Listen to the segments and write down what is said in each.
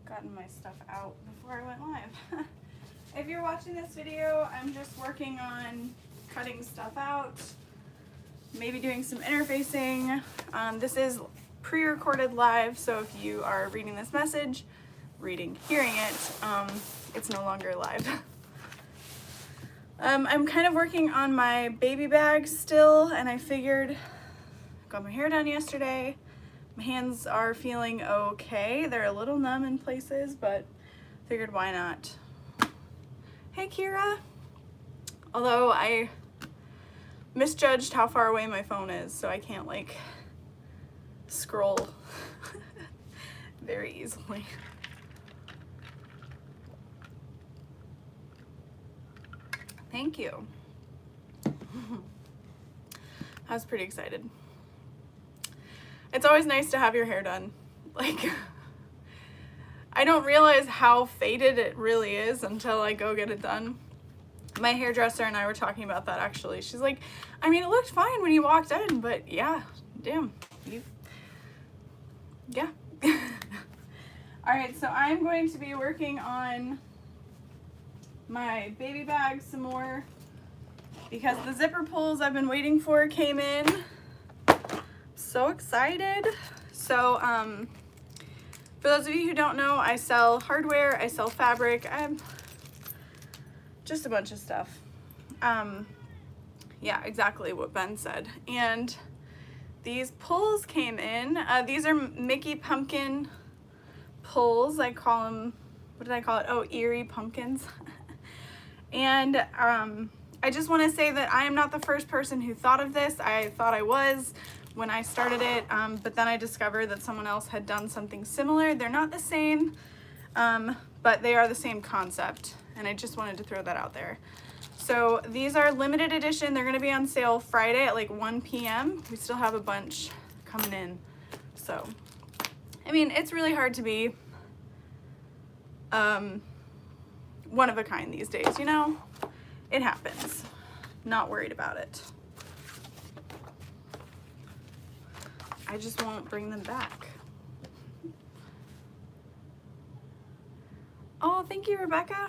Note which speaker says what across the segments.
Speaker 1: gotten my stuff out before I went live. If you're watching this video, I'm just working on cutting stuff out, maybe doing some interfacing. This is pre-recorded live, so if you are reading this message, hearing it, it's no longer live. I'm kind of working on my baby bag still, and I figured, got my hair done yesterday. My hands are feeling okay. They're a little numb in places, but figured why not. Hey Kira! Although I misjudged how far away my phone is, so I can't like scroll very easily. Thank you. I was pretty excited. It's always nice to have your hair done. Like, I don't realize how faded it really is until I go get it done. My hairdresser and I were talking about that actually. She's like, I mean, it looked fine when you walked in, but yeah, damn, yeah. All right, so I'm going to be working on my baby bag some more because the zipper pulls I've been waiting for came in. So excited. So for those of you who don't know, I sell hardware, I sell fabric, I'm just a bunch of stuff. Yeah, exactly what Ben said. And these pulls came in. These are Mickey pumpkin pulls. I call them, what did I call it? Oh, eerie pumpkins. And I just want to say that I am not the first person who thought of this. I thought I was when I started it, but then I discovered that someone else had done something similar. They're not the same, but they are the same concept, and I just wanted to throw that out there. So these are limited edition. They're gonna be on sale Friday at like 1 p.m. We still have a bunch coming in. So, I mean, it's really hard to be one of a kind these days, you know? It happens. Not worried about it. I just won't bring them back. Oh, thank you, Rebecca.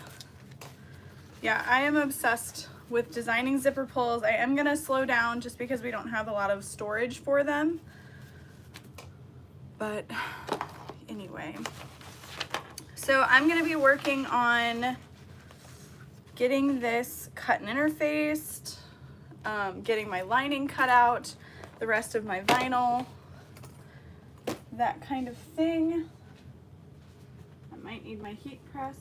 Speaker 1: Yeah, I am obsessed with designing zipper pulls. I am gonna slow down just because we don't have a lot of storage for them. But anyway, so I'm gonna be working on getting this cut and interfaced, getting my lining cut out, the rest of my vinyl, that kind of thing. I might need my heat press.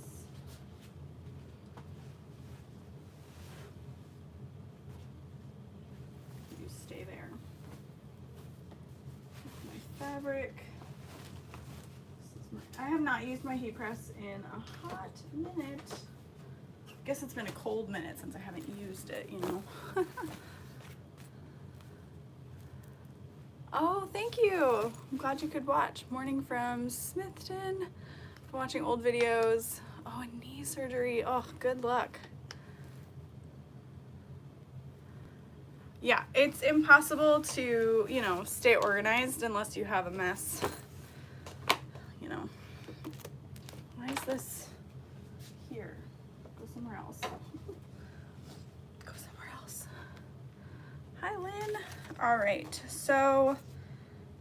Speaker 1: You stay there. My fabric. I have not used my heat press in a hot minute. I guess it's been a cold minute since I haven't used it, you know. Oh, thank you. I'm glad you could watch. Morning from Smithton. Been watching old videos. Oh, and knee surgery. Oh, good luck. Yeah, it's impossible to, you know, stay organized unless you have a mess. You know. Why is this here? Go somewhere else. Go somewhere else. Hi, Lynn. All right, so I'm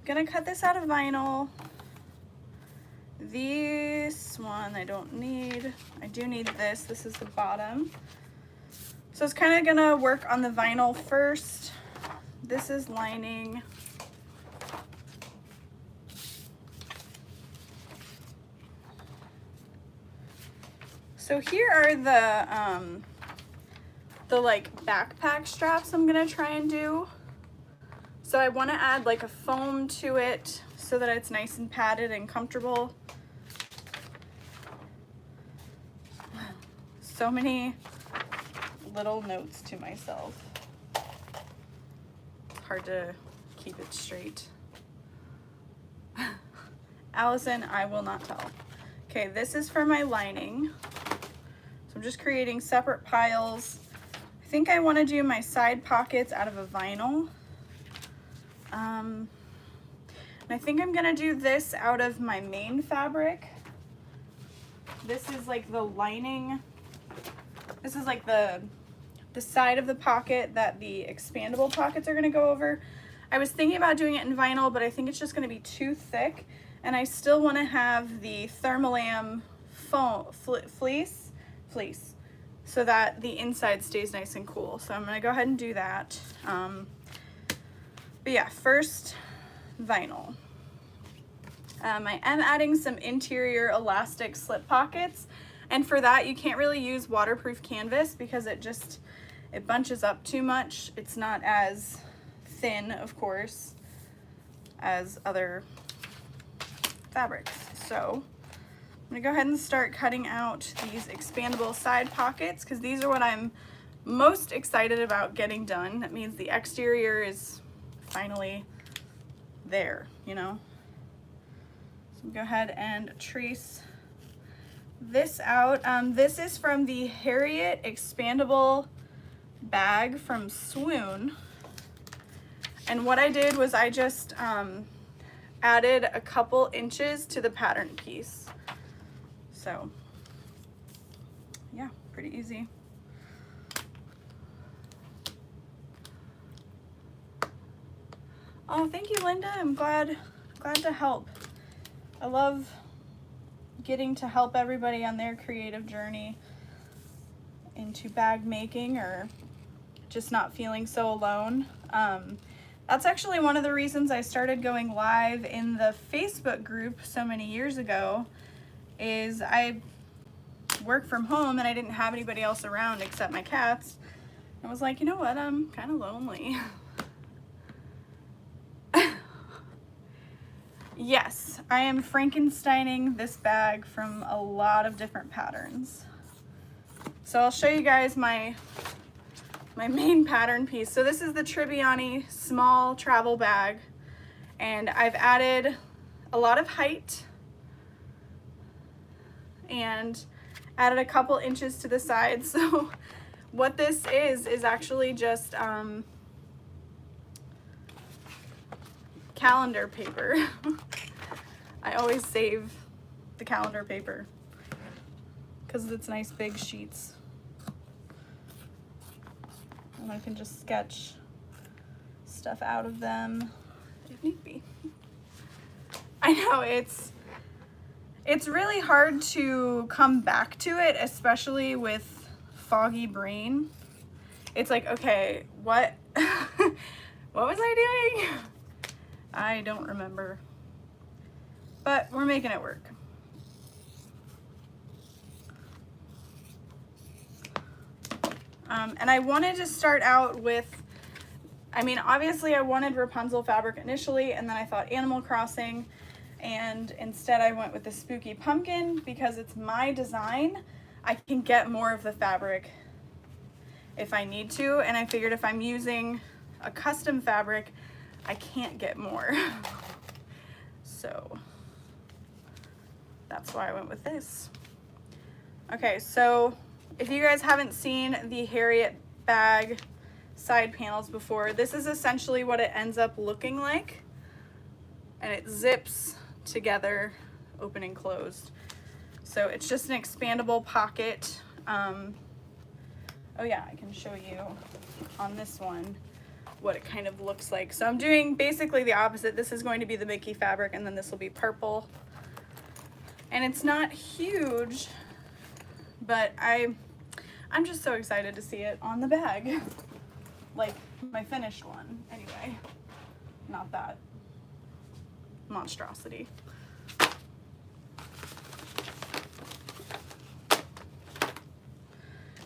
Speaker 1: gonna cut this out of vinyl. This one I don't need. I do need this. This is the bottom. So it's kind of gonna work on the vinyl first. This is lining. So here are the like backpack straps I'm gonna try and do. So I want to add like a foam to it so that it's nice and padded and comfortable. So many little notes to myself. It's hard to keep it straight. Allison, I will not tell. Okay, this is for my lining. So I'm just creating separate piles. I think I want to do my side pockets out of a vinyl. And I think I'm gonna do this out of my main fabric. This is like the lining. This is like the side of the pocket that the expandable pockets are going to go over. I was thinking about doing it in vinyl, but I think it's just going to be too thick, and I still want to have the Thermolam foam fleece so that the inside stays nice and cool. So I'm going to go ahead and do that. But yeah, first vinyl. I am adding some interior elastic slip pockets, and for that you can't really use waterproof canvas because it bunches up too much. It's not as thin, of course, as other fabrics. So I'm gonna go ahead and start cutting out these expandable side pockets because these are what I'm most excited about getting done. That means the exterior is finally there, you know? So go ahead and trace this out. This is from the Harriet expandable bag from Swoon. And what I did was I just added a couple inches to the pattern piece. So yeah, pretty easy. Oh, thank you, Linda. I'm glad to help. I love getting to help everybody on their creative journey into bag making or just not feeling so alone. That's actually one of the reasons I started going live in the Facebook group so many years ago. Is I work from home and I didn't have anybody else around except my cats. I was like, you know what, I'm kind of lonely. Yes, I am Frankensteining this bag from a lot of different patterns. So I'll show you guys my main pattern piece. So this is the Tribbiani small travel bag, and I've added a lot of height and added a couple inches to the side. So what this is actually just calendar paper. I always save the calendar paper because it's nice big sheets. And I can just sketch stuff out of them if need be. I know it's really hard to come back to it, especially with foggy brain. It's like, okay, what what was I doing? I don't remember, but we're making it work. And I wanted to start out with, I mean, obviously I wanted Rapunzel fabric initially, and then I thought Animal Crossing, and instead I went with the Spooky Pumpkin because it's my design. I can get more of the fabric if I need to, and I figured if I'm using a custom fabric, I can't get more. So that's why I went with this. Okay, so if you guys haven't seen the Harriet bag side panels before, this is essentially what it ends up looking like. And it zips together, open and closed. So it's just an expandable pocket. Oh yeah, I can show you on this one what it kind of looks like. So I'm doing basically the opposite. This is going to be the Mickey fabric, and then this will be purple. And it's not huge, but I'm just so excited to see it on the bag. Like my finished one, anyway. Not that monstrosity. All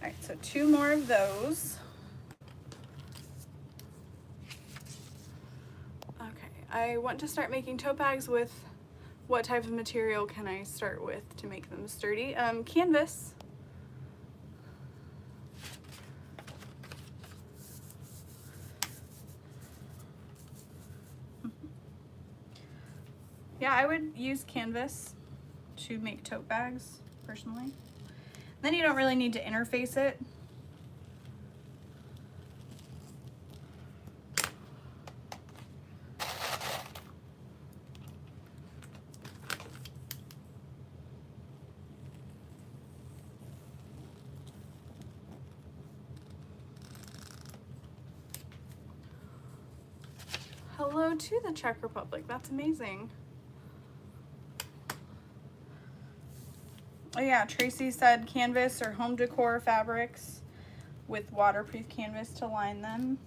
Speaker 1: right, so 2 more of those. I want to start making tote bags with what type of material can I start with to make them sturdy? Canvas. Yeah, I would use canvas to make tote bags, personally. Then you don't really need to interface it. to the Czech Republic. That's amazing. Oh yeah, Tracy said canvas or home decor fabrics with waterproof canvas to line them.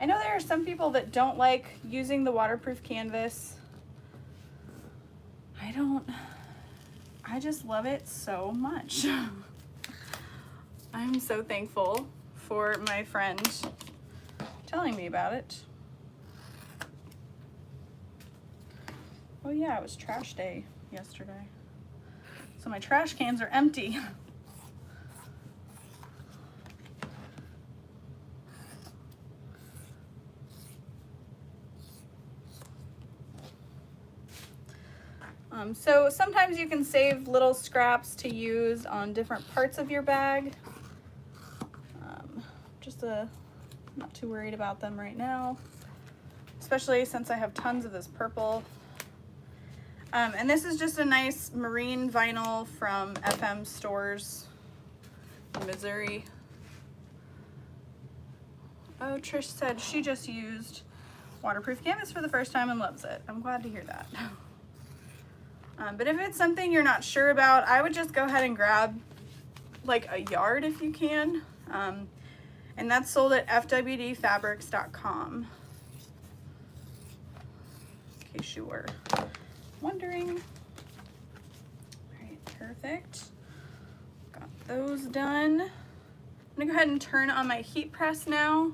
Speaker 1: I know there are some people that don't like using the waterproof canvas. I just love it so much. I'm so thankful for my friend telling me about it. Oh yeah, it was trash day yesterday. So my trash cans are empty. So sometimes you can save little scraps to use on different parts of your bag. Not too worried about them right now, especially since I have tons of this purple. And this is just a nice marine vinyl from FM Stores in Missouri. Oh, Trish said she just used waterproof canvas for the first time and loves it. I'm glad to hear that. But if it's something you're not sure about, I would just go ahead and grab like a yard if you can. And that's sold at fwdfabrics.com. In case you were wondering. All right, perfect. Got those done. I'm gonna go ahead and turn on my heat press now.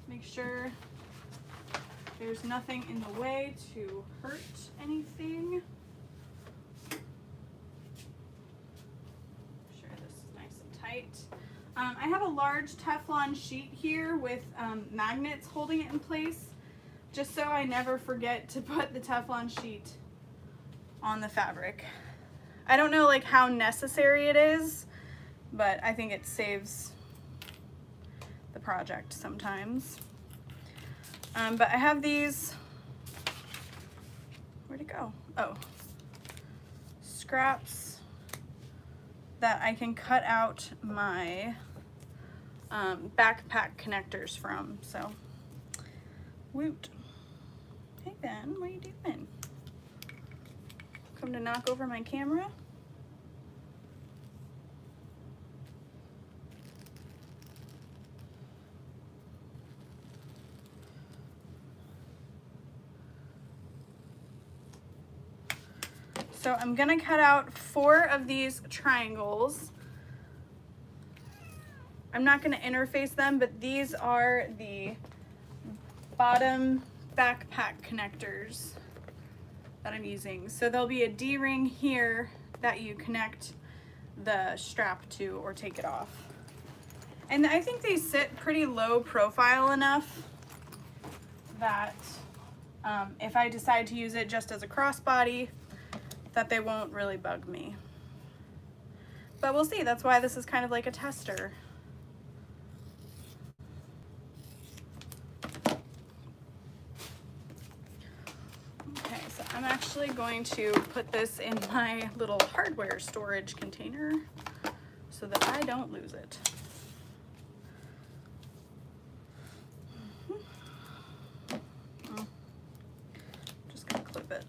Speaker 1: Make sure there's nothing in the way to hurt anything. Make sure this is nice and tight. I have a large Teflon sheet here with magnets holding it in place, just so I never forget to put the Teflon sheet on the fabric. I don't know like how necessary it is, but I think it saves the project sometimes. But I have these, where'd it go? Oh, scraps that I can cut out my backpack connectors from, so woot. Hey Ben, what are you doing? Come to knock over my camera? So I'm gonna cut out 4 of these triangles. I'm not gonna interface them, but these are the bottom backpack connectors that I'm using. So there'll be a D-ring here that you connect the strap to or take it off. And I think they sit pretty low profile enough that if I decide to use it just as a crossbody, that they won't really bug me. But we'll see, that's why this is kind of like a tester. Okay, so I'm actually going to put this in my little hardware storage container so that I don't lose it. Just gonna clip it.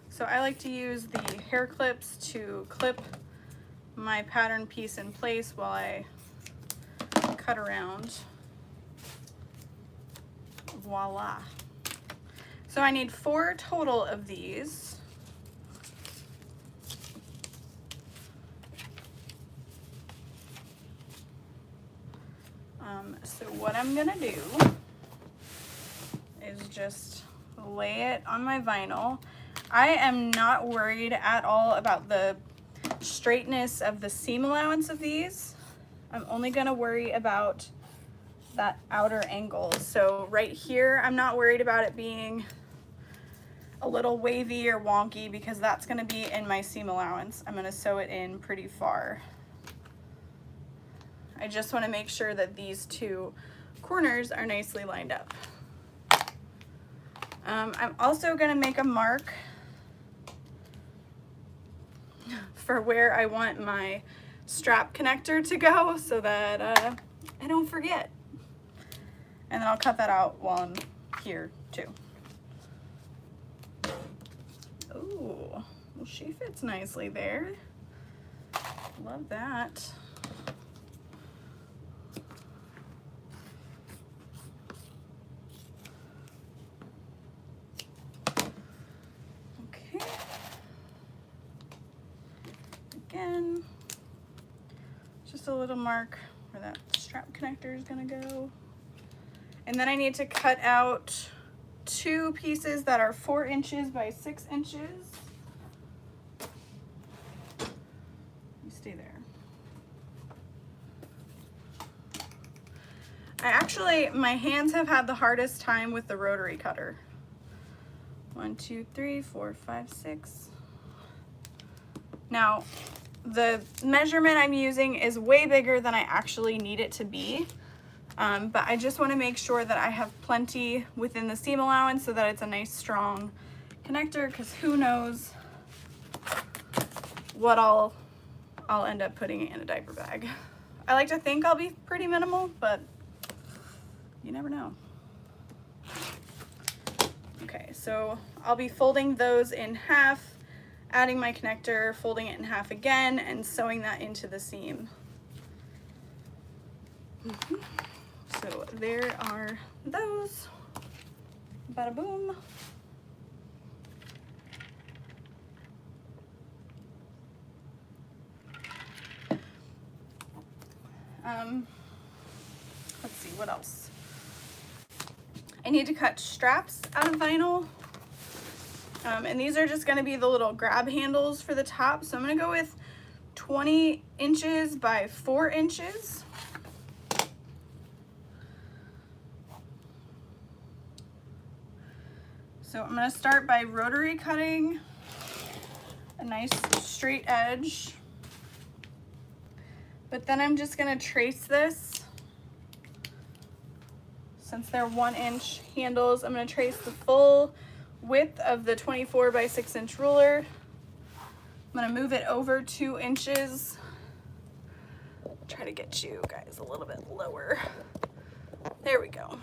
Speaker 1: So I like to use the hair clips to clip my pattern piece in place while I cut around. Voila. So I need 4 total of these. So what I'm gonna do is just lay it on my vinyl. I am not worried at all about the straightness of the seam allowance of these. I'm only gonna worry about that outer angle. So right here, I'm not worried about it being a little wavy or wonky because that's gonna be in my seam allowance. I'm gonna sew it in pretty far. I just wanna make sure that these 2 corners are nicely lined up. I'm also gonna make a mark for where I want my strap connector to go so that I don't forget. And then I'll cut that out while I'm here too. Ooh, well, she fits nicely there. Love that. Okay. Again, just a little mark where that strap connector is gonna go. And then I need to cut out 2 pieces that are 4 inches by 6 inches. You stay there. My hands have had the hardest time with the rotary cutter. 1, 2, 3, 4, 5, 6. Now, the measurement I'm using is way bigger than I actually need it to be. But I just want to make sure that I have plenty within the seam allowance so that it's a nice strong connector, because who knows what I'll end up putting in a diaper bag. I like to think I'll be pretty minimal, but you never know. Okay, so I'll be folding those in half, adding my connector, folding it in half again, and sewing that into the seam. So there are those. Bada boom. Let's see, what else? I need to cut straps out of vinyl. And these are just gonna be the little grab handles for the top. So I'm gonna go with 20 inches by 4 inches. So I'm gonna start by rotary cutting a nice straight edge. But then I'm just gonna trace this. Since they're 1 inch handles, I'm gonna trace the full width of the 24 by 6 inch ruler. I'm gonna move it over 2 inches. Try to get you guys a little bit lower. There we go.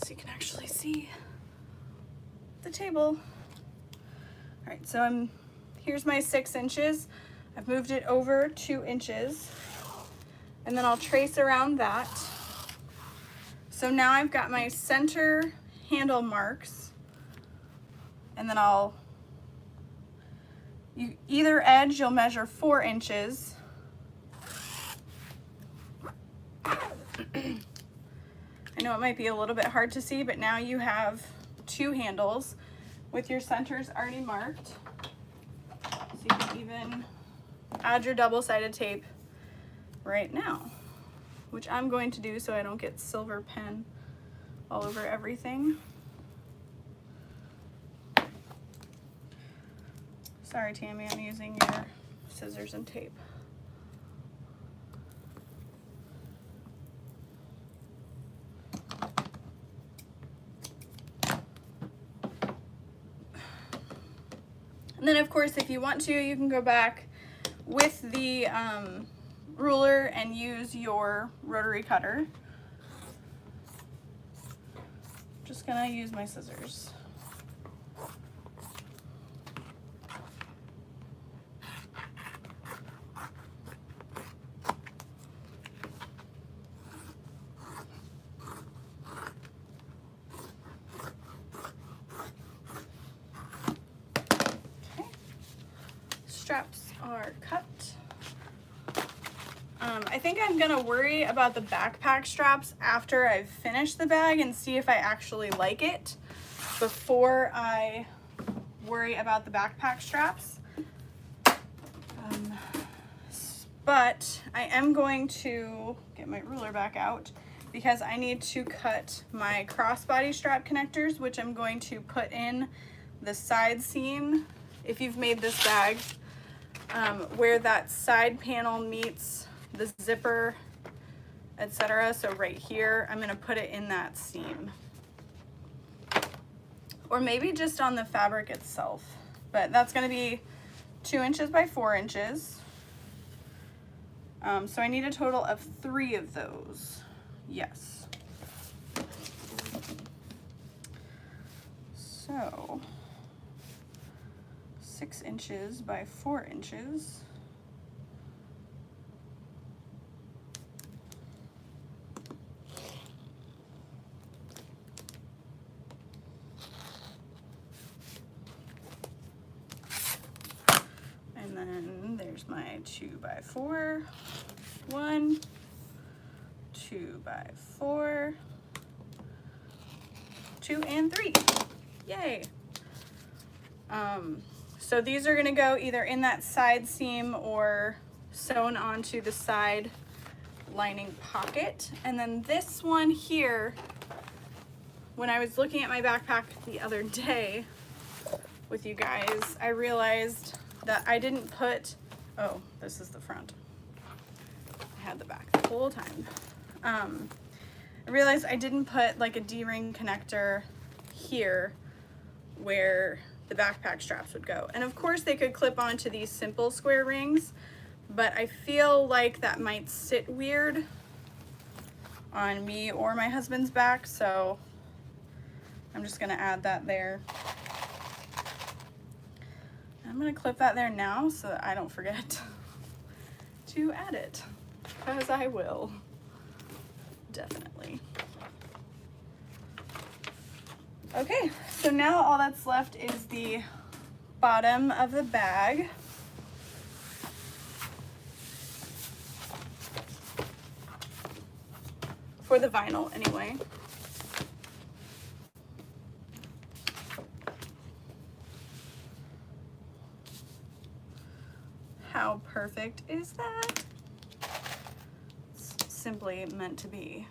Speaker 1: So you can actually see the table. All right, so here's my 6 inches. I've moved it over 2 inches, and then I'll trace around that. So now I've got my center handle marks, and then either edge you'll measure 4 inches. I know it might be a little bit hard to see, but now you have 2 handles with your centers already marked. So you can even add your double-sided tape right now, which I'm going to do so I don't get silver pen all over everything. Sorry, Tammy, I'm using your scissors and tape. And then of course, if you want to, you can go back with the ruler and use your rotary cutter. Just gonna use my scissors. Straps are cut. I think I'm gonna worry about the backpack straps after I've finished the bag and see if I actually like it before I worry about the backpack straps. But I am going to get my ruler back out because I need to cut my crossbody strap connectors, which I'm going to put in the side seam. If you've made this bag, where that side panel meets the zipper, etc. So right here, I'm gonna put it in that seam. Or maybe just on the fabric itself. but that's going to be 2 inches by 4 inches. So I need a total of 3 of those. Yes. So 6 inches by 4 inches. And then there's my 2 by 4. 1, 2 by 4, 2 and 3. Yay. So these are gonna go either in that side seam or sewn onto the side lining pocket. And then this one here, when I was looking at my backpack the other day with you guys, I realized that I didn't put, oh, this is the front. I had the back the whole time. I realized I didn't put like a D-ring connector here where the backpack straps would go. And of course they could clip onto these simple square rings, but I feel like that might sit weird on me or my husband's back, so I'm just gonna add that there. I'm gonna clip that there now so that I don't forget to add it, because I will, definitely. Okay, so now all that's left is the bottom of the bag. For the vinyl, anyway. How perfect is that? It's simply meant to be.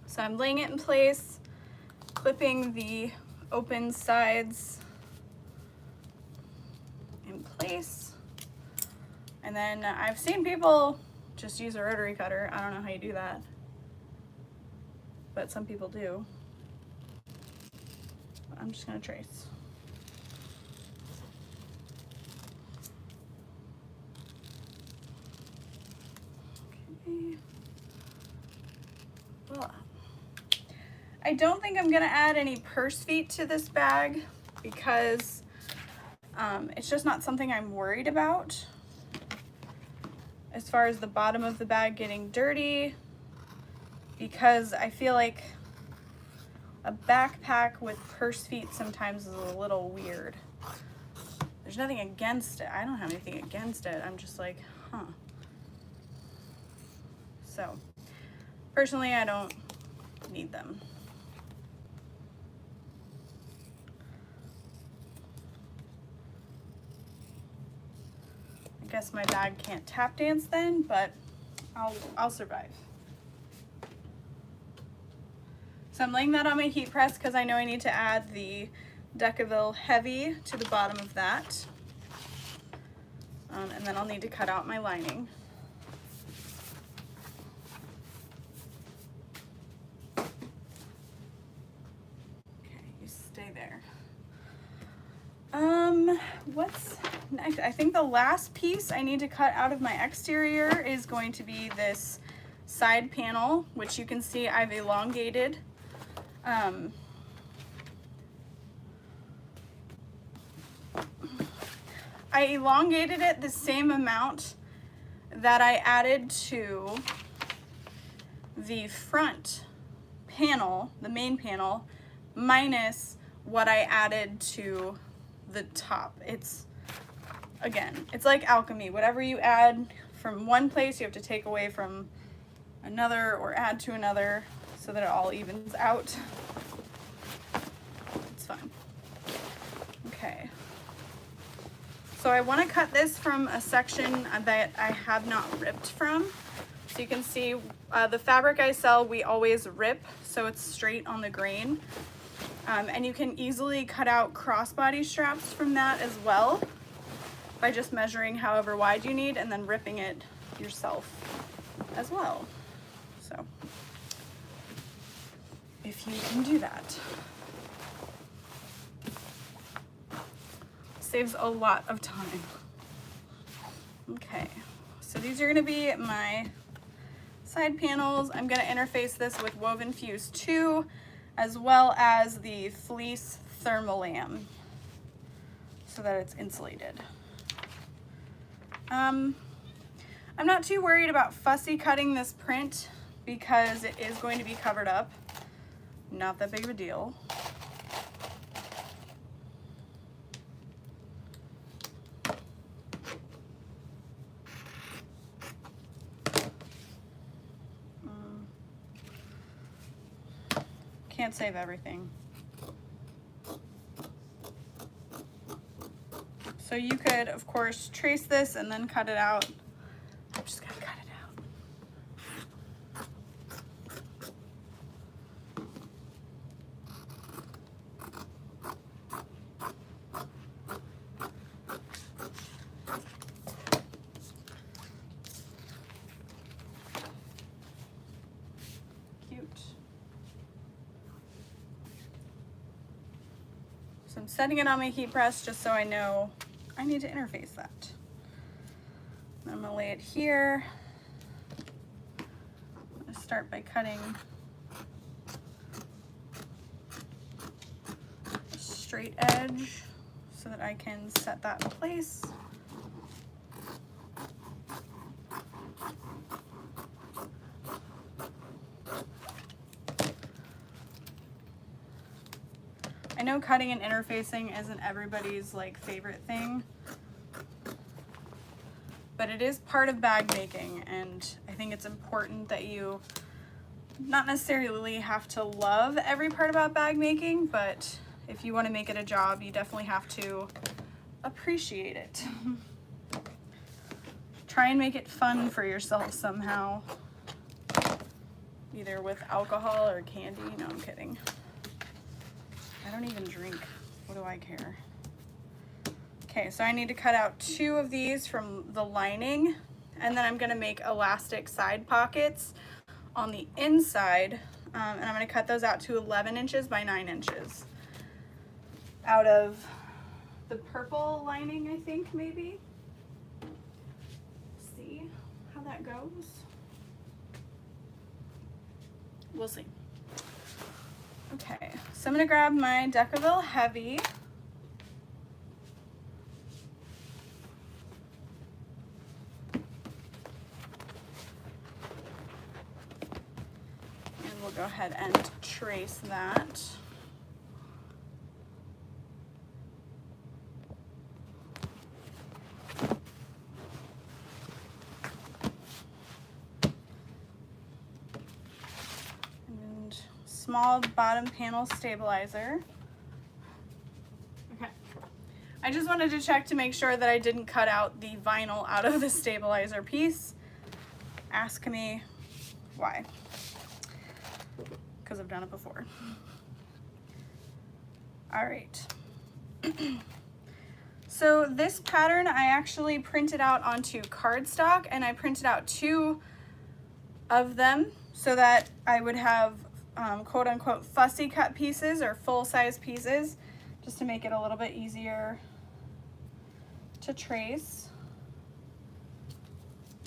Speaker 1: So I'm laying it in place, clipping the open sides in place. And then I've seen people just use a rotary cutter. I don't know how you do that, but some people do. I'm just gonna trace. Okay. Voila. I don't think I'm gonna add any purse feet to this bag because it's just not something I'm worried about. As far as the bottom of the bag getting dirty, because I feel like a backpack with purse feet sometimes is a little weird. There's nothing against it. I don't have anything against it. I'm just like, huh. So, personally, I don't need them. I guess my bag can't tap dance then, but I'll survive. So I'm laying that on my heat press because I know I need to add the Decaville Heavy to the bottom of that. And then I'll need to cut out my lining. Okay, you stay there. What's next? I think the last piece I need to cut out of my exterior is going to be this side panel, which you can see I've elongated. I elongated it the same amount that I added to the front panel, the main panel, minus what I added to the top. It's, again, it's like alchemy. Whatever you add from one place, you have to take away from another or add to another so that it all evens out. It's fun. Okay. So I want to cut this from a section that I have not ripped from. So you can see the fabric I sell, we always rip so it's straight on the grain. And you can easily cut out crossbody straps from that as well by just measuring however wide you need and then ripping it yourself as well. So if you can do that. Saves a lot of time. Okay, so these are gonna be my side panels. I'm gonna interface this with Woven Fuse 2 as well as the fleece thermolam so that it's insulated. I'm not too worried about fussy cutting this print because it is going to be covered up. Not that big of a deal. Can't save everything. So you could, of course, trace this and then cut it out. I'm just gonna cut it out. Cute. So I'm setting it on my heat press just so I know I need to interface that. And I'm gonna lay it here. I'm gonna start by cutting a straight edge so that I can set that in place. I know cutting and interfacing isn't everybody's like favorite thing, but it is part of bag making, and I think it's important that you not necessarily have to love every part about bag making, but if you want to make it a job, you definitely have to appreciate it. Try and make it fun for yourself somehow, either with alcohol or candy. No, I'm kidding. I don't even drink. What do I care? Okay, so I need to cut out 2 of these from the lining, and then I'm gonna make elastic side pockets on the inside, and I'm gonna cut those out to 11 inches by 9 inches out of the purple lining, I think, maybe. See how that goes. We'll see. Okay, so I'm gonna grab my Decaville Heavy. And we'll go ahead and trace that. Small bottom panel stabilizer. Okay. I just wanted to check to make sure that I didn't cut out the vinyl out of the stabilizer piece. Ask me why. Because I've done it before. All right. So this pattern I actually printed out onto cardstock, and I printed out 2 of them so that I would have quote unquote fussy cut pieces or full size pieces, just to make it a little bit easier to trace.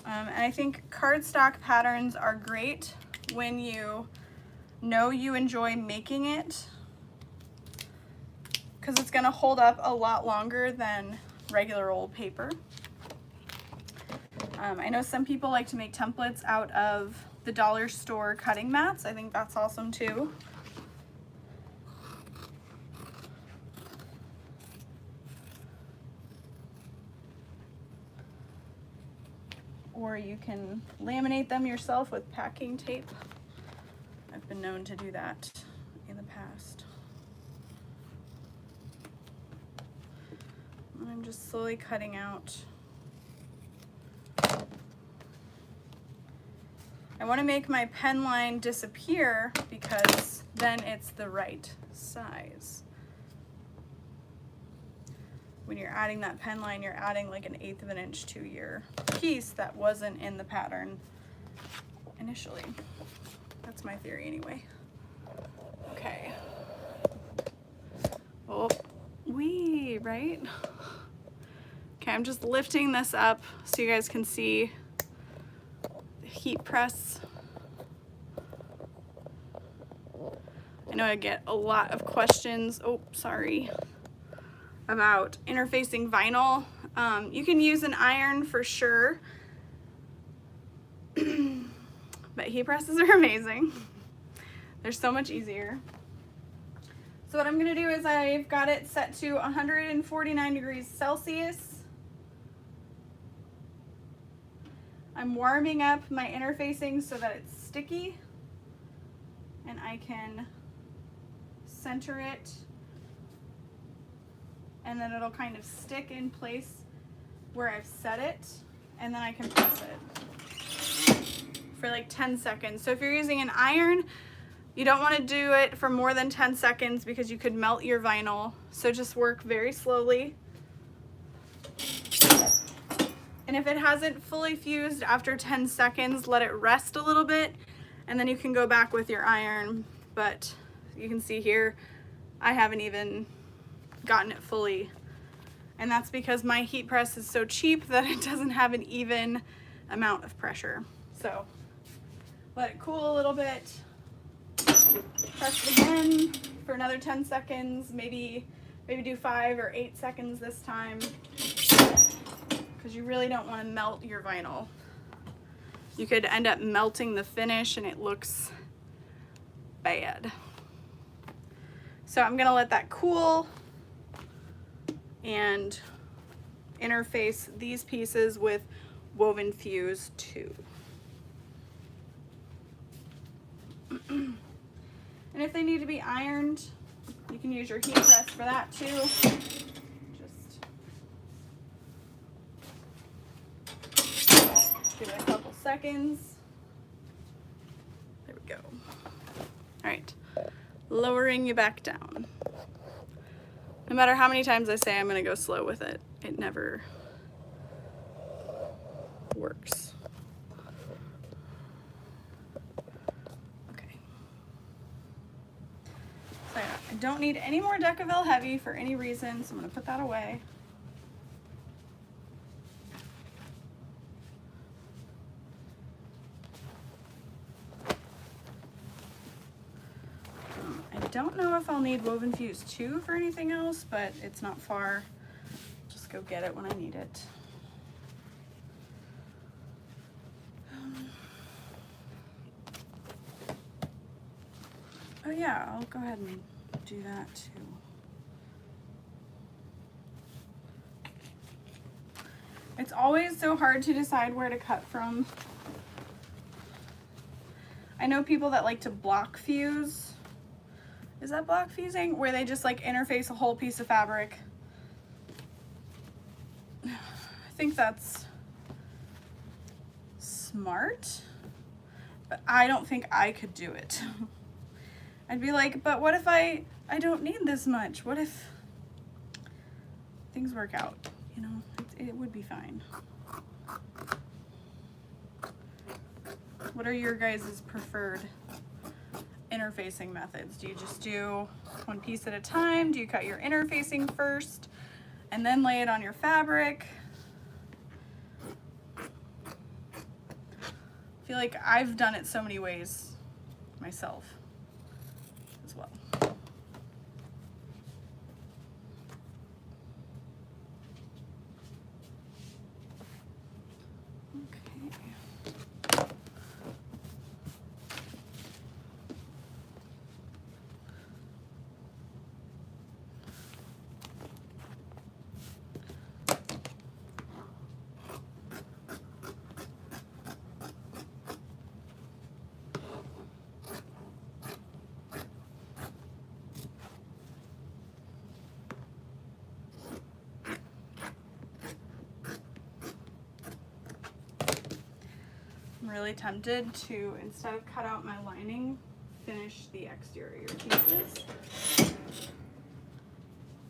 Speaker 1: And I think cardstock patterns are great when you know you enjoy making it, because it's going to hold up a lot longer than regular old paper. I know some people like to make templates out of the dollar store cutting mats. I think that's awesome too. Or you can laminate them yourself with packing tape. I've been known to do that in the past. I'm just slowly cutting out. I want to make my pen line disappear because then it's the right size. When you're adding that pen line, you're adding like 1/8 of an inch to your piece that wasn't in the pattern initially. That's my theory anyway. Oh, wee, right? Okay, I'm just lifting this up so you guys can see the heat press. I know I get a lot of questions, oh, sorry, about interfacing vinyl. You can use an iron for sure, but heat presses are amazing. They're so much easier. So what I'm gonna do is I've got it set to 149 degrees Celsius. I'm warming up my interfacing so that it's sticky, and I can center it, and then it'll kind of stick in place where I've set it, and then I can press it for like 10 seconds. So if you're using an iron, you don't want to do it for more than 10 seconds because you could melt your vinyl. So just work very slowly. And if it hasn't fully fused after 10 seconds, let it rest a little bit, and then you can go back with your iron. But you can see here, I haven't even gotten it fully. And that's because my heat press is so cheap that it doesn't have an even amount of pressure. So let it cool a little bit. Press it again for another 10 seconds, maybe do 5 or 8 seconds this time, because you really don't want to melt your vinyl. You could end up melting the finish and it looks bad. So I'm gonna let that cool and interface these pieces with Woven Fuse 2. And if they need to be ironed, you can use your heat press for that too. Just give it a couple seconds. There we go. All right, lowering you back down. No matter how many times I say I'm gonna go slow with it, it never works. So I don't need any more Decaville Heavy for any reason, so I'm gonna put that away. I don't know if I'll need Woven Fuse 2 for anything else, but it's not far. Just go get it when I need it. Oh yeah, I'll go ahead and do that too. It's always so hard to decide where to cut from. I know people that like to block fuse. Is that block fusing? Where they just like interface a whole piece of fabric. I think that's smart, but I don't think I could do it. I'd be like, but what if I don't need this much? What if things work out? You know, it would be fine. What are your guys' preferred interfacing methods? Do you just do one piece at a time? Do you cut your interfacing first and then lay it on your fabric? I feel like I've done it so many ways myself as well. Really tempted to, instead of cut out my lining, finish the exterior pieces.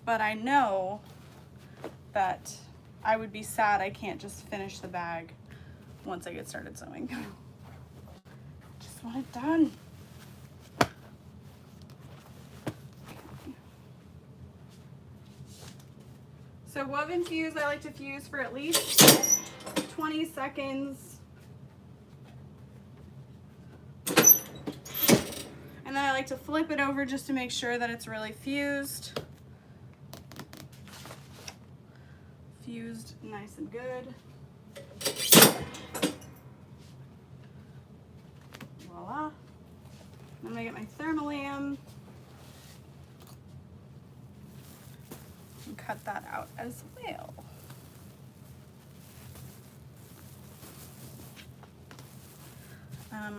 Speaker 1: But I know that I would be sad I can't just finish the bag once I get started sewing. Just want it done. So woven fuse, I like to fuse for at least 20 seconds. And then I like to flip it over just to make sure that it's really fused. Fused nice and good. Voila. I'm gonna get my thermolam and cut that out as well.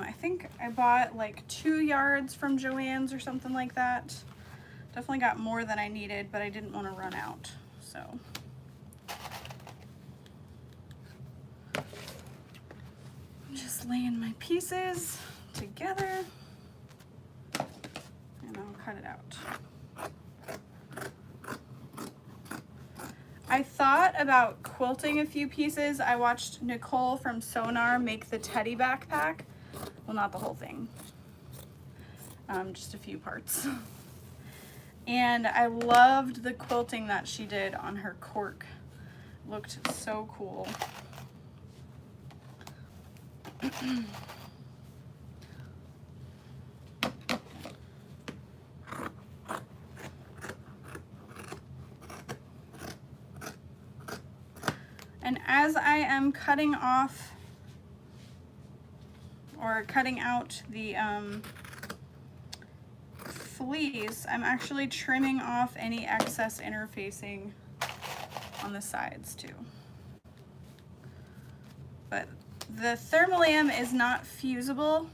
Speaker 1: I think I bought like 2 yards from Joann's or something like that. Definitely got more than I needed, but I didn't want to run out, so. I'm just laying my pieces together and I'll cut it out. I thought about quilting a few pieces. I watched Nicole from Sonar make the teddy backpack. Well, not the whole thing, just a few parts. And I loved the quilting that she did on her cork. Looked so cool. And as I am cutting off or cutting out the fleece, I'm actually trimming off any excess interfacing on the sides too. But the thermolam is not fusible.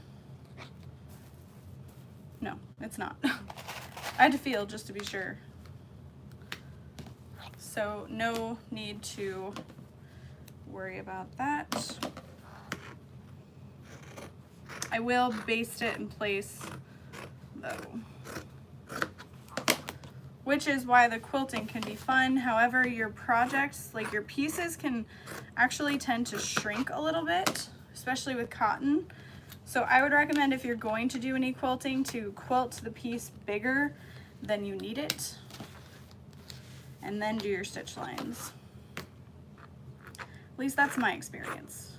Speaker 1: No, it's not. I had to feel just to be sure. So no need to worry about that. I will baste it in place though, which is why the quilting can be fun. However, your projects, like your pieces, can actually tend to shrink a little bit, especially with cotton. So I would recommend, if you're going to do any quilting, to quilt the piece bigger than you need it, and then do your stitch lines. At least that's my experience.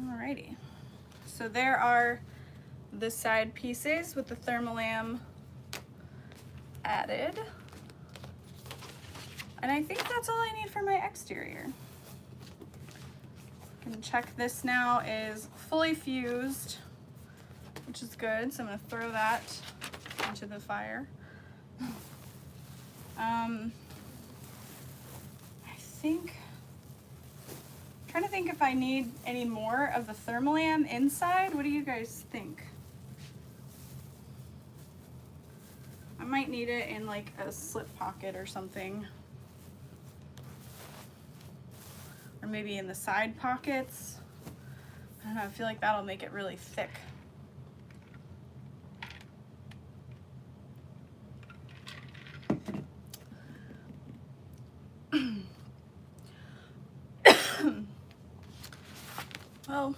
Speaker 1: Alrighty, so there are the side pieces with the thermolam added. And I think that's all I need for my exterior. I can check this now is fully fused, which is good. So I'm gonna throw that into the fire. I think, I'm trying to think if I need any more of the thermolam inside. What do you guys think? I might need it in like a slip pocket or something. Or maybe in the side pockets. I don't know, I feel like that'll make it really thick. Well,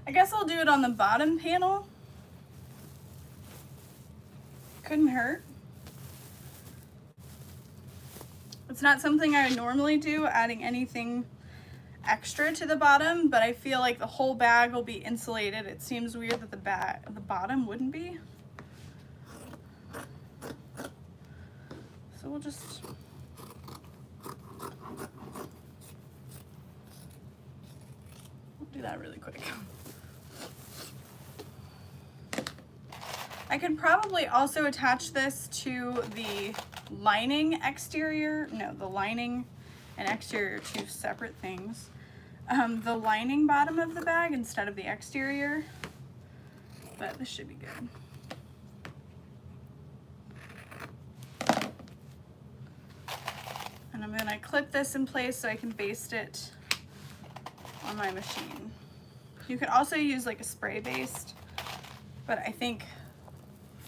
Speaker 1: I guess I'll do it on the bottom panel. Couldn't hurt. It's not something I would normally do, adding anything extra to the bottom, but I feel like the whole bag will be insulated. It seems weird that the bottom wouldn't be. So we'll just do that really quick. I could probably also attach this to the lining exterior. No, the lining and exterior are 2 separate things. The lining bottom of the bag instead of the exterior, but this should be good. And I'm gonna clip this in place so I can baste it on my machine. You could also use like a spray baste, but I think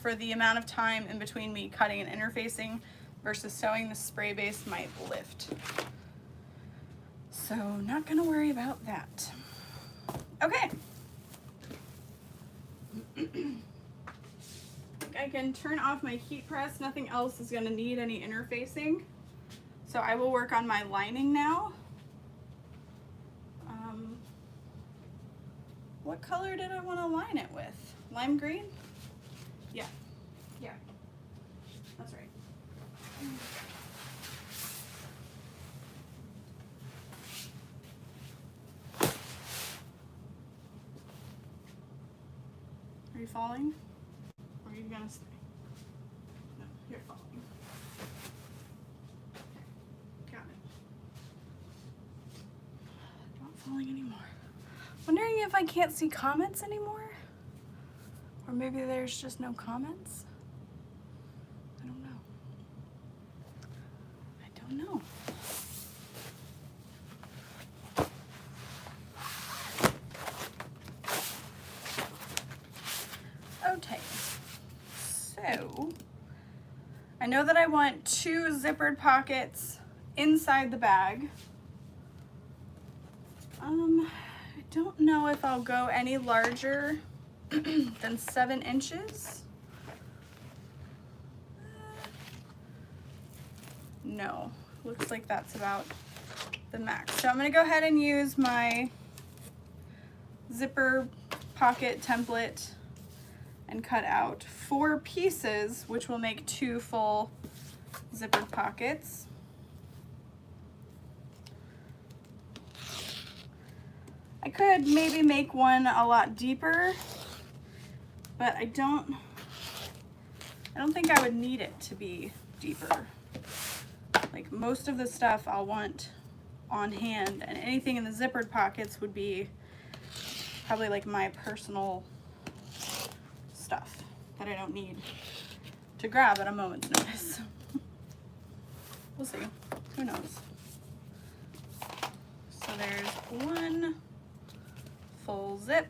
Speaker 1: for the amount of time in between me cutting and interfacing versus sewing, the spray base might lift. So not gonna worry about that. Okay. think I can turn off my heat press. Nothing else is going to need any interfacing. So I will work on my lining now. What color did I want to line it with? Lime green? Yeah. Yeah. That's right. Are you falling? Or are you gonna stay? No, you're falling. Okay, got it. Not falling anymore. Wondering if I can't see comments anymore? Or maybe there's just no comments? I don't know. I don't know. Okay, so I know that I want 2 zippered pockets inside the bag. I don't know if I'll go any larger than 7 inches. No, looks like that's about the max. So I'm gonna go ahead and use my zipper pocket template and cut out 4 pieces, which will make 2 full zippered pockets. I could maybe make one a lot deeper, but I don't think I would need it to be deeper. Like most of the stuff I'll want on hand, and anything in the zippered pockets would be probably like my personal stuff that I don't need to grab at a moment's notice. We'll see. Who knows? So there's 1 full zip.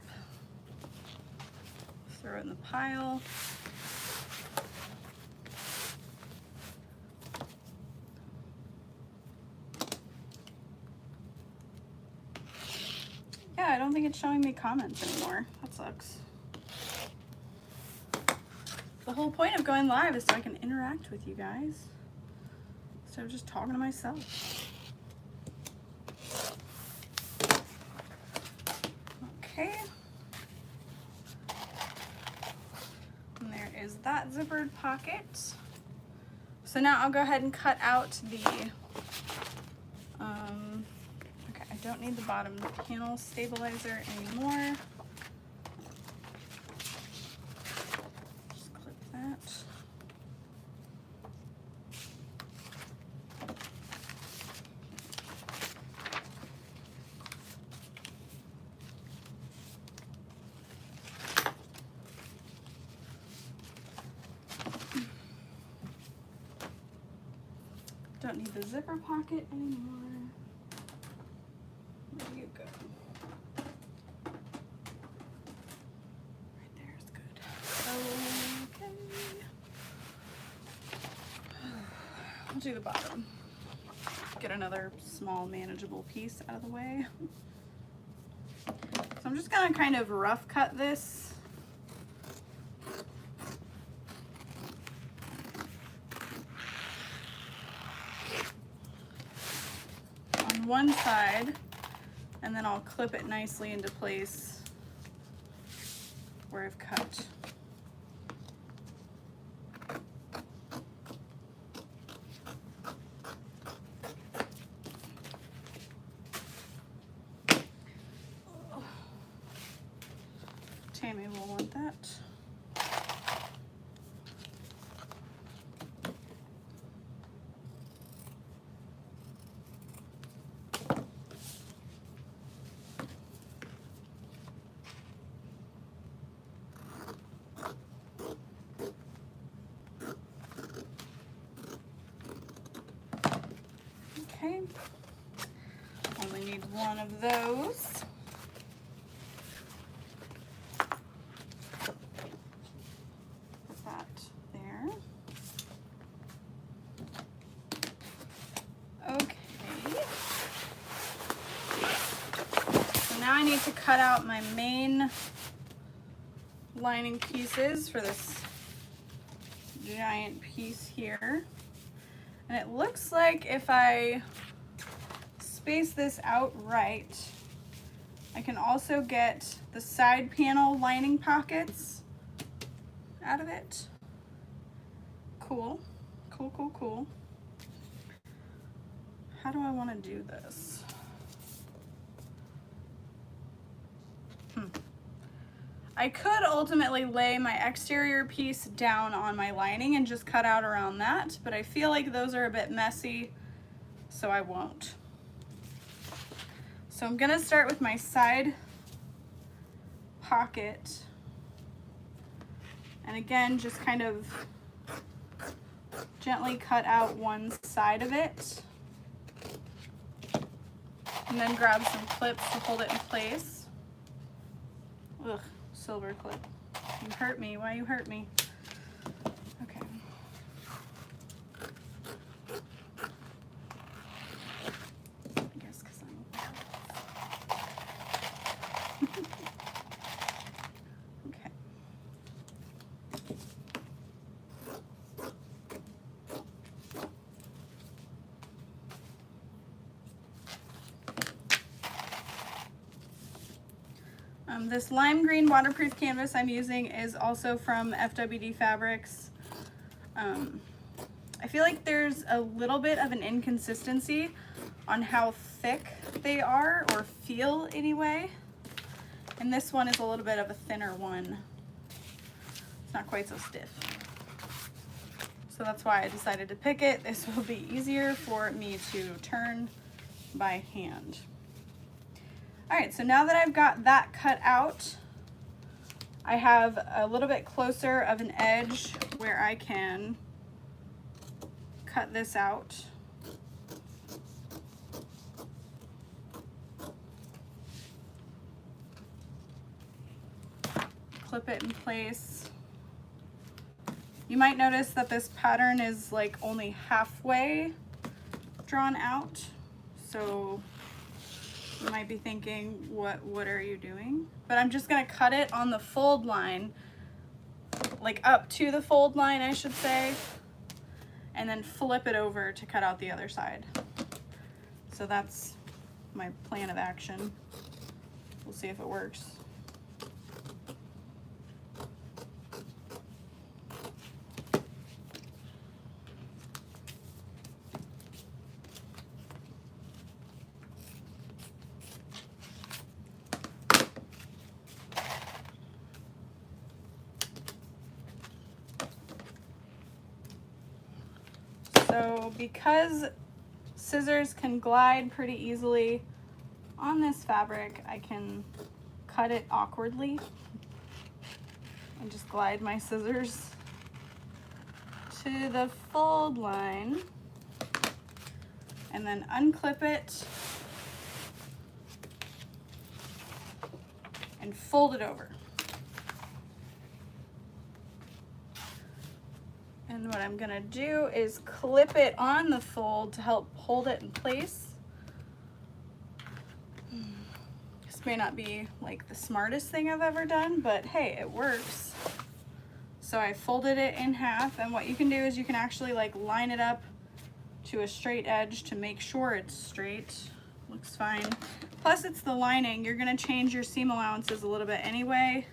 Speaker 1: Throw it in the pile. Yeah, I don't think it's showing me comments anymore. That sucks. The whole point of going live is so I can interact with you guys instead of just talking to myself. Okay. And there is that zippered pocket. So now I'll go ahead and cut out the, okay, I don't need the bottom panel stabilizer anymore. Just clip that. Don't need the zipper pocket anymore. Where do you go? Right there is good. Okay. I'll do the bottom. Get another small manageable piece out of the way. So I'm just gonna kind of rough cut this. One side, and then I'll clip it nicely into place where I've cut. Tammy will want that. Okay, only need 1 of those. Put that there. Okay. So now I need to cut out my main lining pieces for this giant piece here. And it looks like if I space this out right, I can also get the side panel lining pockets out of it. Cool, cool, cool, cool. How do I want to do this? I could ultimately lay my exterior piece down on my lining and just cut out around that, but I feel like those are a bit messy, so I won't. So I'm gonna start with my side pocket. And again, just kind of gently cut out one side of it. And then grab some clips to hold it in place. Ugh, silver clip. You hurt me. Why you hurt me? Okay. I guess because I'm okay. This lime green waterproof canvas I'm using is also from FWD Fabrics. I feel like there's a little bit of an inconsistency on how thick they are, or feel anyway. And this one is a little bit of a thinner one. It's not quite so stiff. So that's why I decided to pick it. This will be easier for me to turn by hand. All right, so now that I've got that cut out, I have a little bit closer of an edge where I can cut this out. Clip it in place. You might notice that this pattern is like only halfway drawn out, so you might be thinking, what are you doing? But I'm just gonna cut it on the fold line, like up to the fold line, I should say, and then flip it over to cut out the other side. So that's my plan of action. We'll see if it works. So because scissors can glide pretty easily on this fabric, I can cut it awkwardly and just glide my scissors to the fold line and then unclip it and fold it over. And what I'm gonna do is clip it on the fold to help hold it in place. This may not be like the smartest thing I've ever done, but hey, it works. So I folded it in half, and what you can do is you can actually like line it up to a straight edge to make sure it's straight. Looks fine. Plus it's the lining. You're gonna change your seam allowances a little bit anyway.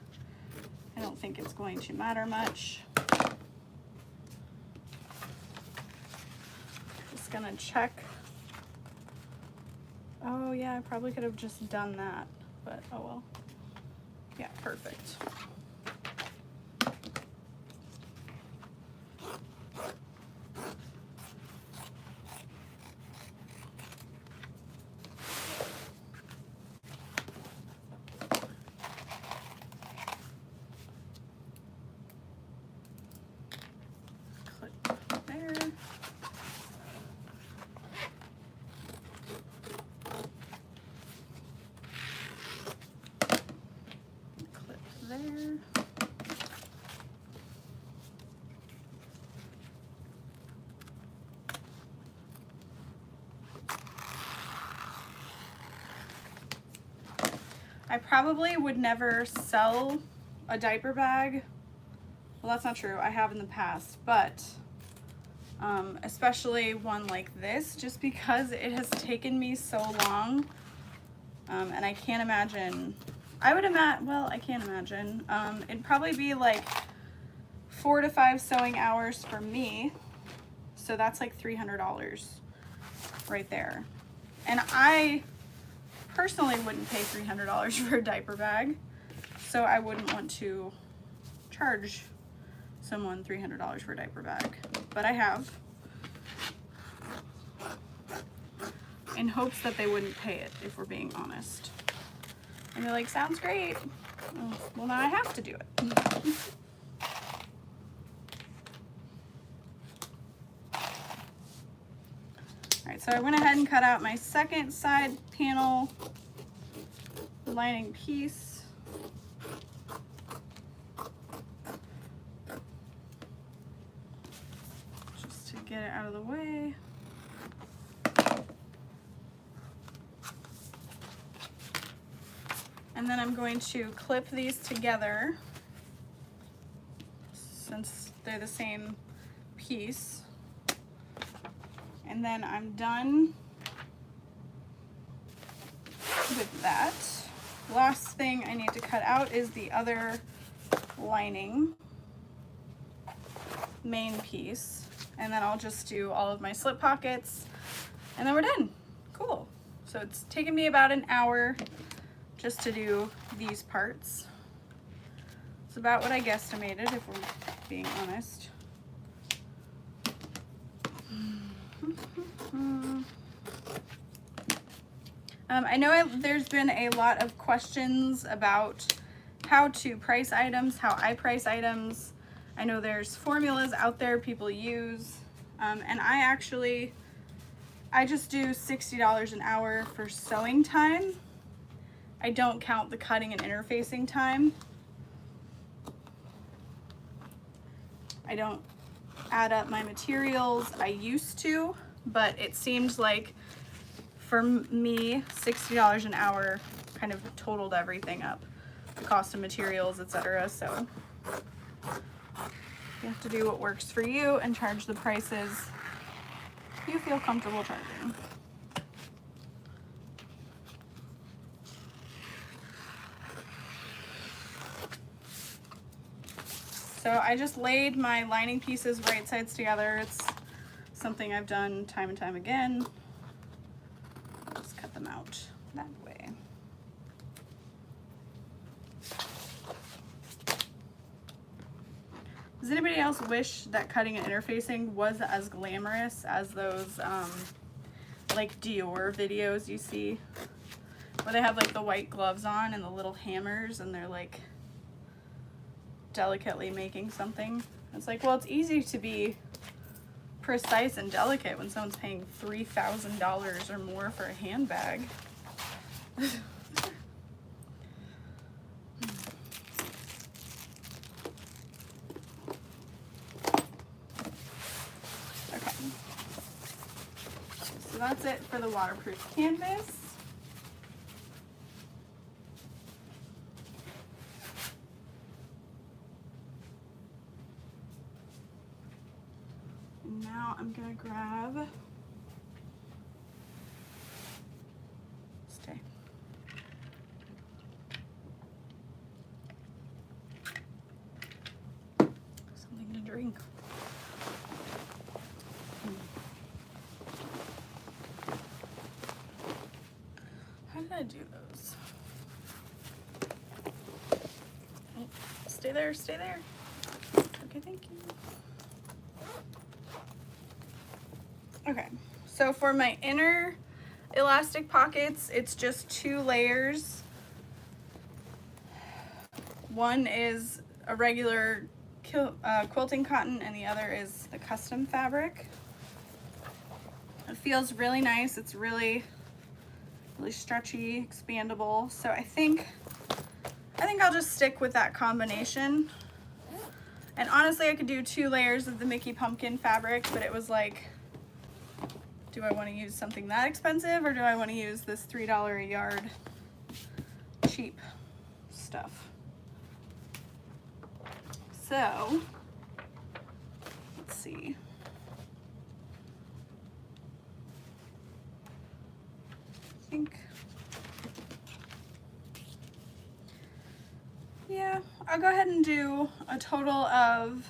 Speaker 1: I don't think it's going to matter much. Gonna check. Oh yeah, I probably could have just done that, but oh well. Yeah, perfect. Clip there. There. I probably would never sell a diaper bag well, that's not true, I have in the past, but especially one like this, just because it has taken me so long, and I can't imagine, I can't imagine, it'd probably be like 4 to 5 sewing hours for me, so that's like $300 right there. And I personally wouldn't pay $300 for a diaper bag, so I wouldn't want to charge someone $300 for a diaper bag, but I have, in hopes that they wouldn't pay it, if we're being honest. And they're like, sounds great. Oh, well, now I have to do it. Alright, so I went ahead and cut out my second side panel lining piece. Just to get it out of the way. And then I'm going to clip these together since they're the same piece. And then I'm done with that. Last thing I need to cut out is the other lining main piece. And then I'll just do all of my slip pockets and then we're done. Cool. So it's taken me about an hour just to do these parts. It's about what I guesstimated, if we're being honest. I know there's been a lot of questions about how to price items, how I price items. I know there's formulas out there people use, and I just do $60 an hour for sewing time. I don't count the cutting and interfacing time. I don't add up my materials. I used to, but it seemed like for me, $60 an hour kind of totaled everything up. The cost of materials, etc. So you have to do what works for you and charge the prices you feel comfortable charging. So I just laid my lining pieces right sides together. It's something I've done time and time again. Just cut them out that way. Does anybody else wish that cutting and interfacing was as glamorous as those like Dior videos you see? Where they have like the white gloves on and the little hammers and they're like delicately making something. It's like, well, it's easy to be precise and delicate when someone's paying $3,000 or more for a handbag. Okay, so that's it for the waterproof canvas. Now I'm gonna grab, stay. Something to drink. How did I do those? Oh, stay there, stay there. Okay, thank you. Okay, so for my inner elastic pockets, it's just 2 layers. One is a regular quilting cotton and the other is the custom fabric. It feels really nice. It's really stretchy, expandable. So I think I'll just stick with that combination. And honestly, I could do 2 layers of the Mickey pumpkin fabric, but it was like, do I want to use something that expensive or do I want to use this $3 a yard cheap stuff? So, let's see. I think, yeah, I'll go ahead and do a total of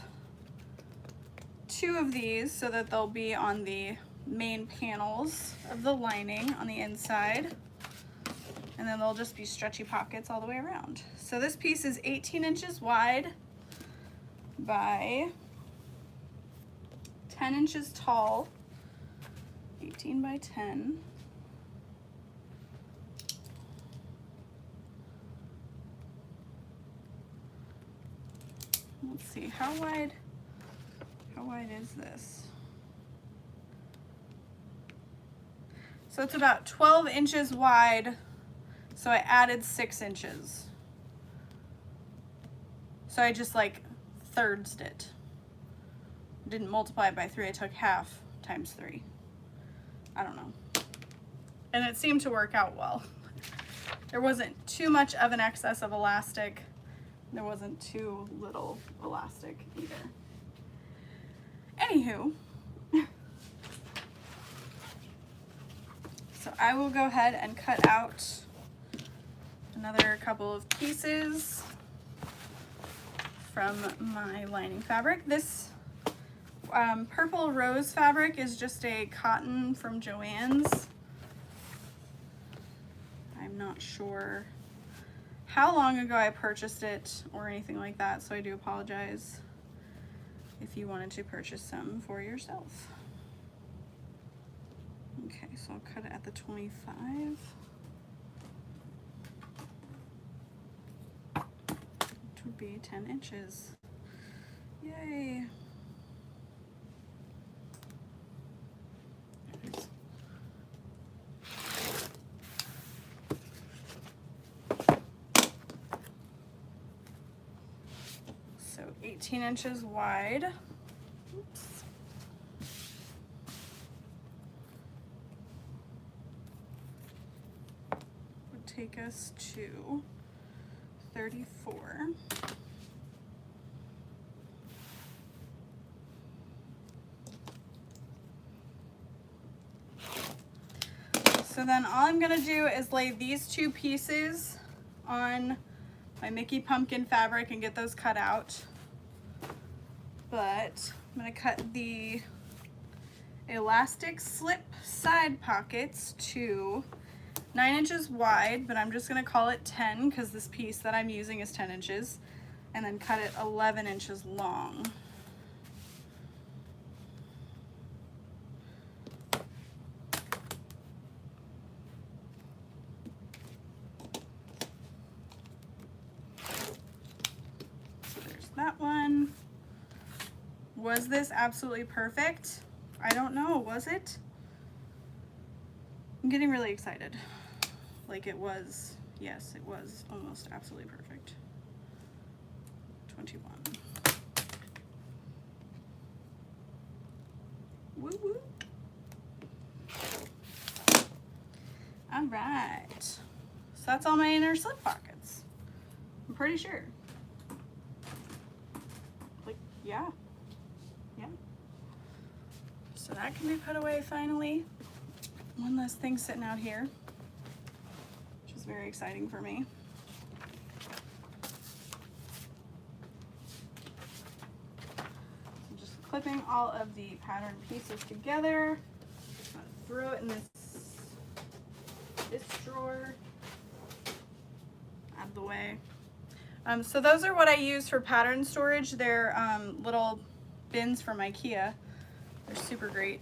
Speaker 1: 2 of these so that they'll be on the main panels of the lining on the inside. And then they'll just be stretchy pockets all the way around. So this piece is 18 inches wide by 10 inches tall, 18 by 10. Let's see, how wide is this? So it's about 12 inches wide, so I added 6 inches. So I just like thirdsed it. Didn't multiply it by 3, I took half times 3. I don't know. And it seemed to work out well. There wasn't too much of an excess of elastic. There wasn't too little elastic either. Anywho, so I will go ahead and cut out another couple of pieces from my lining fabric. This purple rose fabric is just a cotton from Joann's. I'm not sure how long ago I purchased it or anything like that, so I do apologize if you wanted to purchase some for yourself. Okay, so I'll cut it at the 25. Which would be 10 inches. Yay. So 18 inches wide. Oops. Would take us to 34. So then all I'm gonna do is lay these 2 pieces on my Mickey pumpkin fabric and get those cut out. But I'm gonna cut the elastic slip side pockets to 9 inches wide, but I'm just gonna call it 10 because this piece that I'm using is 10 inches, and then cut it 11 inches long. So there's that one. Was this absolutely perfect? I don't know, was it? I'm getting really excited. Like it was, yes, it was almost absolutely perfect. 21. Woo woo. All right. So that's all my inner slip pockets. I'm pretty sure. Like, yeah. Yeah. So that can be put away finally. One less thing sitting out here, which is very exciting for me. So just clipping all of the pattern pieces together. Throw it in this drawer out of the way. So those are what I use for pattern storage. They're little bins from IKEA. They're super great.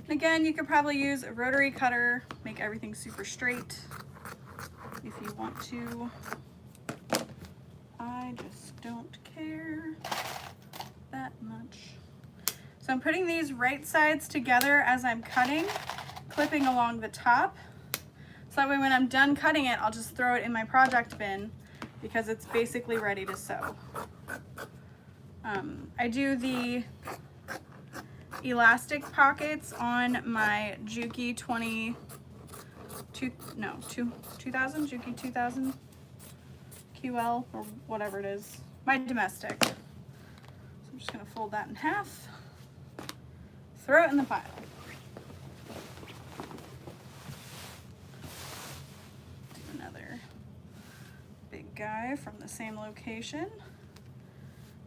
Speaker 1: And again, you could probably use a rotary cutter, make everything super straight if you want to. I just don't care that much. So I'm putting these right sides together as I'm cutting, clipping along the top. So that way when I'm done cutting it, I'll just throw it in my project bin because it's basically ready to sew. I do the elastic pockets on my Juki 2000 QL or whatever it is, my domestic. So I'm just gonna fold that in half, throw it in the pile. Do another big guy from the same location.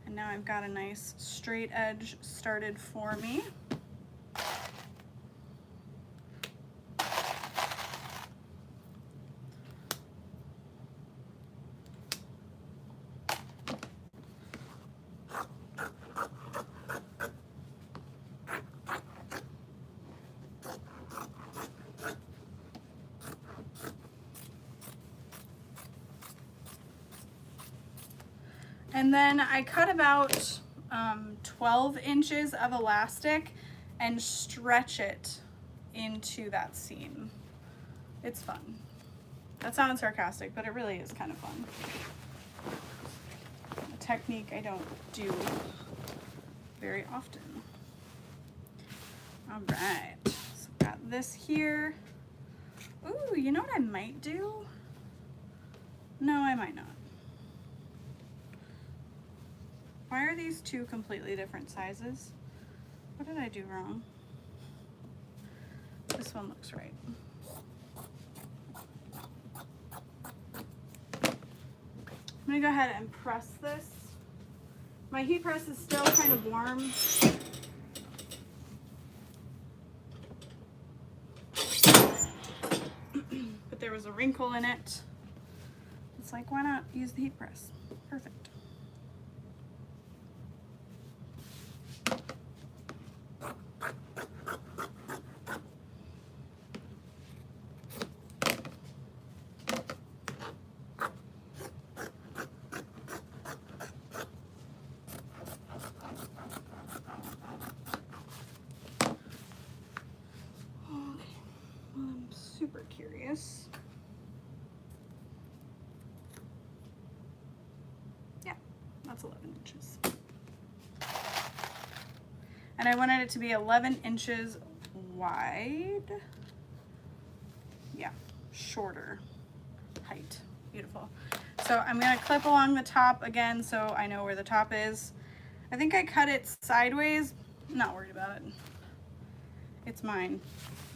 Speaker 1: And now I've got a nice straight edge started for me. And then I cut about 12 inches of elastic and stretch it into that seam. It's fun. That sounds sarcastic, but it really is kind of fun. A technique I don't do very often. All right, so got this here. Ooh, you know what I might do? No, I might not. Why are these two completely different sizes? What did I do wrong? This one looks right. I'm gonna go ahead and press this. My heat press is still kind of warm. But there was a wrinkle in it. It's like, why not use the heat press? Perfect. Super curious. Yeah, that's 11 inches. And I wanted it to be 11 inches wide. Yeah, shorter height. Beautiful. So I'm gonna clip along the top again so I know where the top is. I think I cut it sideways. I'm not worried about it. It's mine.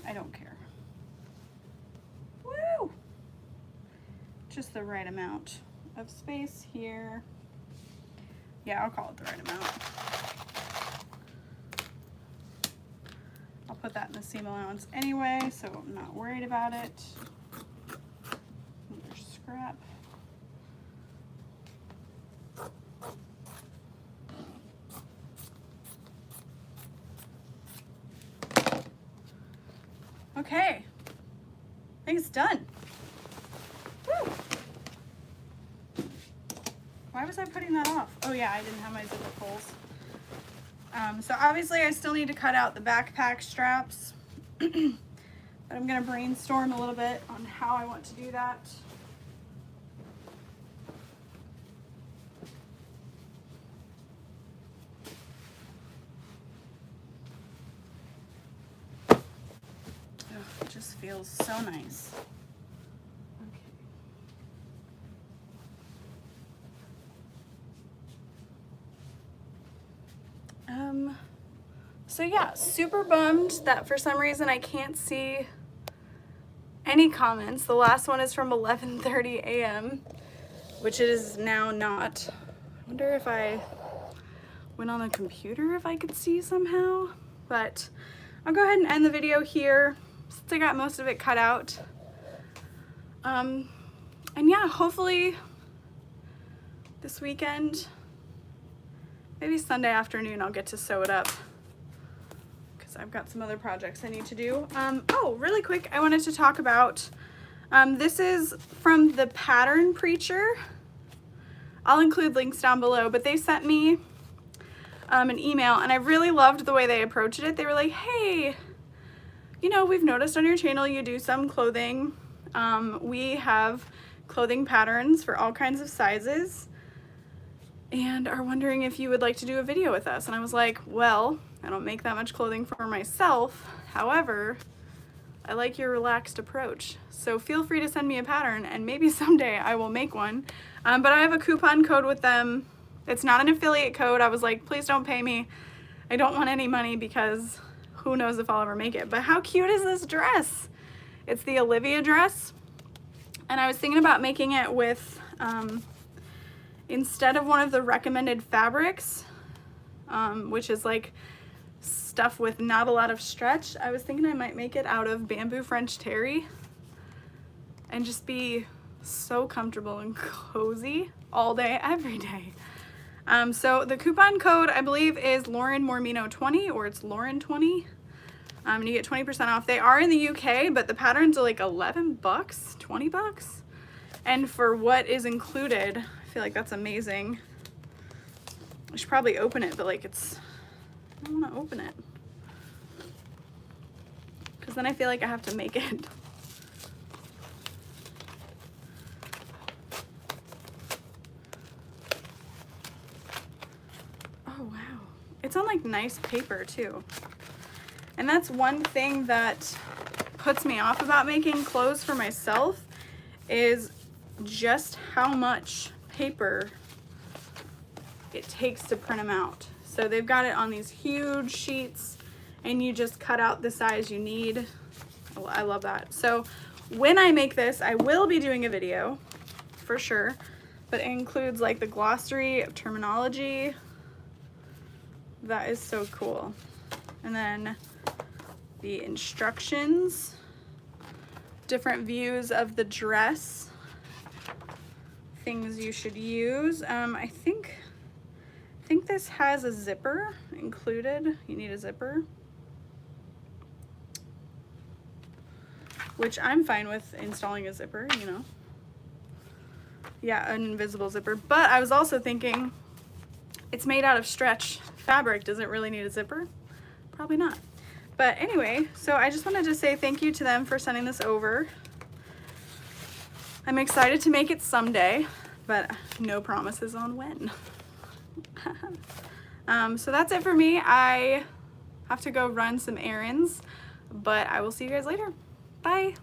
Speaker 1: I don't care. Woo! Just the right amount of space here. Yeah, I'll call it the right amount. I'll put that in the seam allowance anyway, so I'm not worried about it. Another scrap. Okay. I think it's done. Woo. Why was I putting that off? Oh yeah, I didn't have my zipper pulls. So obviously I still need to cut out the backpack straps, but I'm gonna brainstorm a little bit on how I want to do that. It just feels so nice. So yeah, super bummed that for some reason I can't see any comments. The last one is from 11:30 a.m., which it is now not. I wonder if I went on a computer if I could see somehow, but I'll go ahead and end the video here since I got most of it cut out. And yeah, hopefully this weekend, maybe Sunday afternoon, I'll get to sew it up because I've got some other projects I need to do. Oh, really quick, I wanted to talk about, this is from the Pattern Preacher. I'll include links down below, but they sent me an email and I really loved the way they approached it. They were like, hey, you know, we've noticed on your channel you do some clothing. We have clothing patterns for all kinds of sizes and are wondering if you would like to do a video with us. And I was like, well, I don't make that much clothing for myself. However, I like your relaxed approach. So feel free to send me a pattern and maybe someday I will make one. But I have a coupon code with them. It's not an affiliate code. I was like, please don't pay me. I don't want any money because who knows if I'll ever make it. But how cute is this dress? It's the Olivia dress. And I was thinking about making it with, instead of one of the recommended fabrics, which is like stuff with not a lot of stretch, I was thinking I might make it out of bamboo French terry and just be so comfortable and cozy all day, every day. So the coupon code, I believe, is Lauren Mormino 20, or it's Lauren 20. And you get 20% off. They are in the UK, but the patterns are like 11 bucks, 20 bucks. And for what is included, I feel like that's amazing. I should probably open it, but like I don't want to open it. Because then I feel like I have to make it. Oh, wow. It's on like nice paper too. And that's one thing that puts me off about making clothes for myself, is just how much paper it takes to print them out. So they've got it on these huge sheets and you just cut out the size you need. Oh, I love that. So when I make this, I will be doing a video for sure, but it includes like the glossary of terminology. That is so cool. And then the instructions, different views of the dress, things you should use. I think this has a zipper included. You need a zipper, which I'm fine with installing a zipper, you know. Yeah, an invisible zipper. But I was also thinking, it's made out of stretch fabric. Does it really need a zipper? Probably not. But anyway, so I just wanted to say thank you to them for sending this over. I'm excited to make it someday, but no promises on when. So that's it for me. I have to go run some errands, but I will see you guys later. Bye.